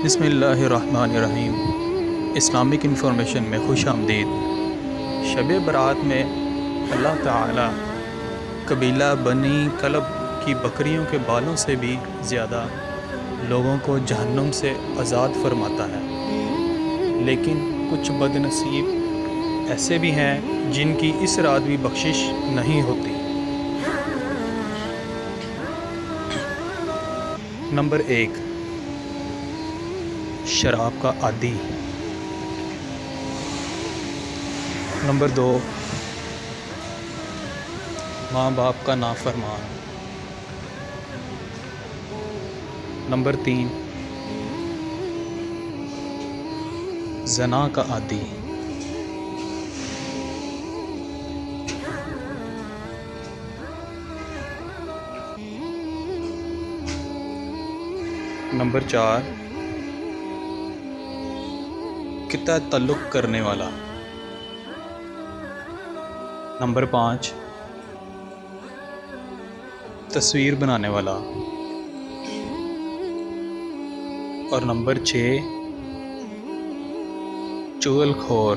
بسم اللہ الرحمن الرحیم۔ اسلامک انفارمیشن میں خوش آمدید۔ شب برات میں اللہ تعالی قبیلہ بنی کلب کی بکریوں کے بالوں سے بھی زیادہ لوگوں کو جہنم سے آزاد فرماتا ہے، لیکن کچھ بد نصیب ایسے بھی ہیں جن کی اس رات بھی بخشش نہیں ہوتی۔ نمبر 1، شراب کا عادی۔ نمبر 2، ماں باپ کا نافرمان۔ نمبر 3، زنا کا عادی۔ نمبر 4، قطع تعلق کرنے والا۔ نمبر 5، تصویر بنانے والا۔ اور نمبر 6، چغل خور۔